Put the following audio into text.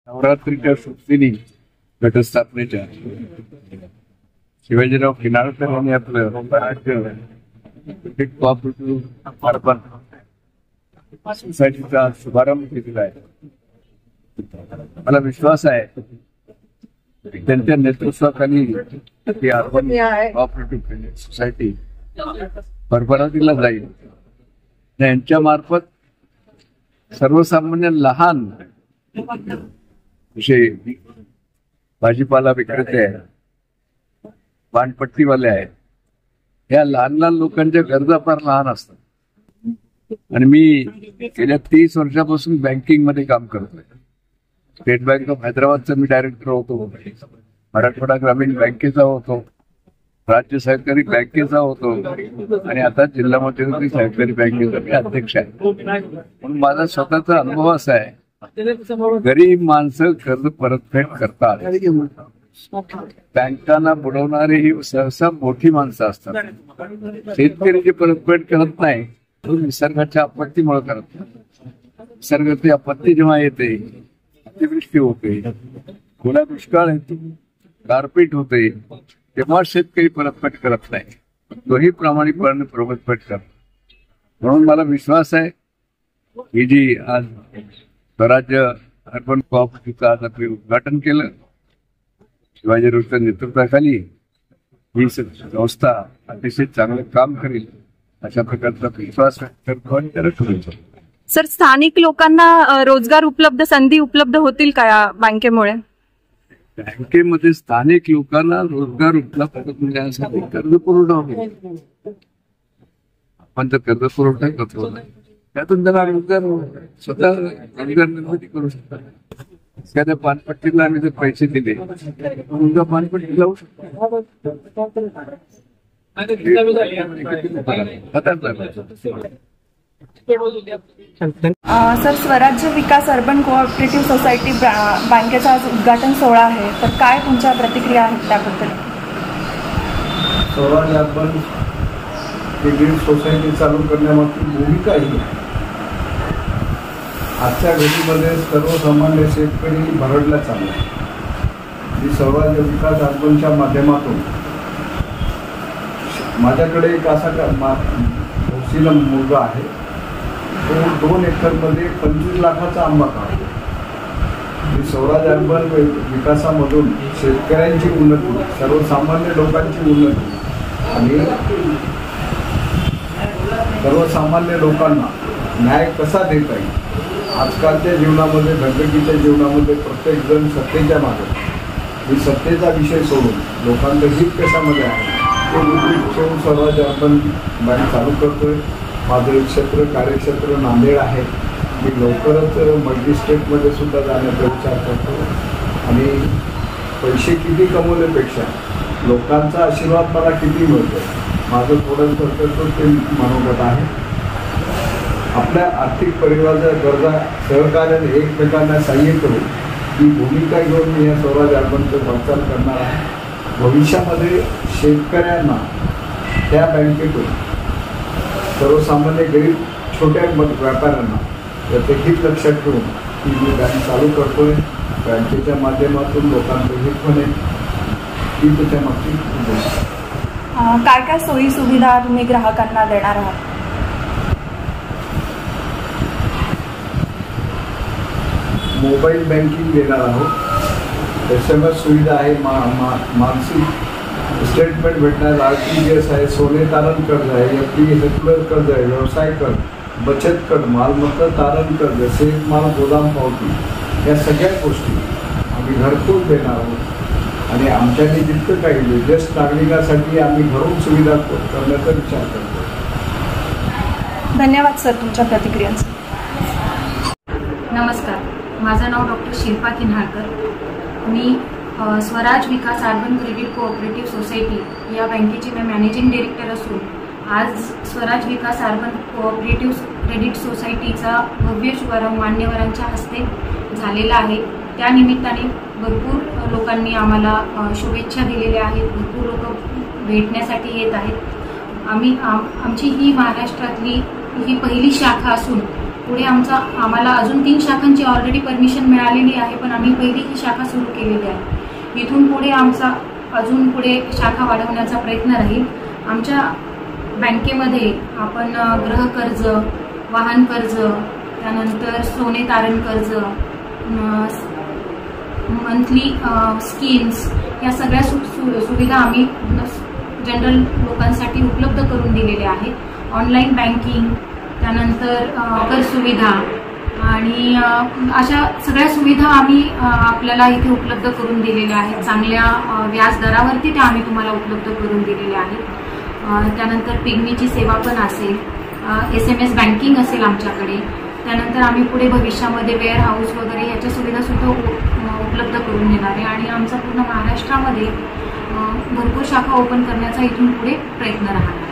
नवरात्रीच्या सुट्टीनी घटस्थापनेच्या शिवाजीराव किनाळकर यांनी आपलं राज्य कोऑपरेटिव्ह अर्बन सोसायटीचा शुभारंभ केलेला आहे. मला विश्वास आहे त्यांच्या नेतृत्वाखाली ही अर्बन कोऑपरेटिव्ह सोसायटी भरभराटीला जाईल. यांच्या मार्फत सर्वसामान्य लहान विषय भाजीपाला विक्रेते आहे, पानपट्टीवाले आहेत, या लहान लहान लोकांच्या गरजा फार लहान असतात. आणि मी गेल्या 30 वर्षापासून बँकिंग मध्ये काम करतोय. स्टेट बँक ऑफ हैदराबादचा मी डायरेक्टर होतो, मराठवाडा ग्रामीण बँकेचा होतो, राज्य सहकारी बँकेचा होतो आणि आता जिल्हा मध्यवर्ती सहकारी बँकेचा मी अध्यक्ष आहे. म्हणून माझा स्वतःचा अनुभव असा आहे, गरीब माणसं कर्ज परतफेड करतात. बँकांना बुडवणारी ही सहसा मोठी माणसं असतात. शेतकरी जे परतफेड करत नाही तो निसर्गाच्या आपत्तीमुळे करत नाही. निसर्गाची आपत्ती जेव्हा येते, अतिवृष्टी होते, खुला दुष्काळ येतो, गारपीट होते, तेव्हा शेतकरी परतफेड करत नाही. तोही प्रामाणिकपणे परतफेड करतो. म्हणून मला विश्वास आहे ही जी आज स्वराज्य अर्बन कोऑपरेटिव्हचं आज आपले उद्घाटन केलं, शिवाजीरावच्या नेतृत्वाखाली ही संस्था अतिशय चांगलं काम करेल अशा प्रकारचा विश्वास व्यक्त करतो आणि त्याला शुभेच्छा. सर, स्थानिक लोकांना रोजगार उपलब्ध, संधी उपलब्ध होतील का या बँकेमुळे? बँकेमध्ये स्थानिक लोकांना रोजगार उपलब्ध करून देण्यासाठी कर्ज पुरवठा होईल. आपण तर कर्ज पुरवठा करतो, त्यातून त्यांना रोजगार स्वतः रोजगार निर्मिती करू शकतात. एखाद्या पानपट्टीला आम्ही जर पैसे दिले तुमचा पानपट्टी लावू शकतो. सर, स्वराज्य विकास अर्बन कोऑपरेटिव्ह सोसायटी बँकेचा आज उद्घाटन सोहळा आहे, तर काय तुमच्या प्रतिक्रिया आहेत त्याबद्दल? स्वराज्य अर्बन क्रेडिट सोसायटी चालू करण्यामागची भूमिका ही आहे. आजच्या घडीमध्ये सर्वसामान्य शेतकरी भरडला चालला आहे. मी स्वराज्य विकास अर्बनच्या माध्यमातून माझ्याकडे एक असा भोसीला मुलगा आहे, तो 2 एकरमध्ये 25 लाखाचा आंबा काढतो. मी स्वराज्य अर्बन विकासामधून शेतकऱ्यांची उन्नती, सर्वसामान्य लोकांची उन्नती आणि सर्वसामान्य लोकांना न्याय कसा देता येईल. आजकालच्या जीवनामध्ये, धगधगीच्या जीवनामध्ये प्रत्येक जण सत्तेच्या मागे, मी सत्तेचा विषय सोडून लोकांचं हित कशामध्ये आहे ते उद्देश ठेवून स्वराज्य अर्बन बँक चालू करतोय. माझं क्षेत्र, कार्यक्षेत्र नांदेड आहे. मी लवकरच मल्टीस्टेटमध्ये सुद्धा जाण्याचा विचार करतो आणि पैसे किती कमवण्यापेक्षा लोकांचा आशीर्वाद मला किती मिळतो, माझं थोडं करतो ते मनोगत आहे. आपल्या आर्थिक परिवाराच्या गरजा सहकार्याने एकमेकांना सहाय्य करून ही भूमिका घेऊन मी या स्वराज्य अर्बनचं वाटचाल करणार आहे. भविष्यामध्ये शेतकऱ्यांना त्या बँकेतून, सर्वसामान्य गरीब छोट्या व्यापाऱ्यांना याचं हित लक्षात ठेवून ही मी बँक चालू करतोय. बँकेच्या माध्यमातून लोकांचं हित होणे ही त्याच्या मागची उद्देश. काय काय सोयी सुविधा तुम्ही ग्राहकांना देणार आहात? मोबाईल बँकिंग देणार आहोत, SMS सुविधा आहे, मानसिक स्टेटमेंट भेटणार, RTGS आहे, सोने तारण कर्ज आहे, FD रेग्युलर कर्ज आहे, व्यवसाय कर्ज, बचत कर्ज, मालमत्ता तारण कर्ज, शेतमाल गोदाम पावती, या सगळ्या गोष्टी आम्ही घरपोच देणार आहोत. आणि आमच्याने जितकं काही ज्येष्ठ नागरिकांसाठी आम्ही घरून सुविधा करण्याचा विचार करतो. धन्यवाद सर तुमच्या प्रतिक्रियांचं. नमस्कार, माझं नाव डॉक्टर शिल्पा किन्हाळकर. मी स्वराज विकास अर्बन क्रेडिट कोऑपरेटिव्ह सोसायटी या बँकेची मी मॅनेजिंग डायरेक्टर असून आज स्वराज विकास अर्बन कोऑपरेटिव्ह क्रेडिट सोसायटीचा भव्य शुभारंभ मान्यवरांच्या हस्ते झालेला आहे. त्या निमित्ताने भरपूर लोकांनी आम्हाला शुभेच्छा दिलेल्या आहेत. भरपूर लोक भेटण्यासाठी येत आहेत. आमची ही महाराष्ट्रातली ही पहिली शाखा असून पुढे आम्हाला अजून 3 शाखांची ऑलरेडी परमिशन मिळालेली आहे, पण आम्ही पहिली ही शाखा सुरू केलेली आहे. इथून पुढे आमचा अजून पुढे शाखा वाढवण्याचा प्रयत्न राहील. आमच्या बँकेमध्ये आपण गृह कर्ज, वाहन कर्ज, त्यानंतर सोने तारण कर्ज, मंथली स्कीम्स, या सगळ्या सुविधा आम्ही जनरल लोकांसाठी उपलब्ध करून दिलेल्या आहेत. ऑनलाईन बँकिंग, त्यानंतर कर सुविधा आणि अशा सगळ्या सुविधा आम्ही आपल्याला इथे उपलब्ध करून दिलेल्या आहेत. चांगल्या व्याज दरावरती त्या आम्ही तुम्हाला उपलब्ध करून दिलेल्या आहेत. त्यानंतर पिग्मीची सेवा पण असेल, SMS बँकिंग असेल आमच्याकडे. त्यानंतर आम्ही पुढे भविष्यामध्ये वेअर हाऊस वगैरे याच्या सुविधा सुद्धा उपलब्ध करून देणार आहे आणि आमचा पूर्ण महाराष्ट्रामध्ये भरपूर शाखा ओपन करण्याचा इथून पुढे प्रयत्न राहणार.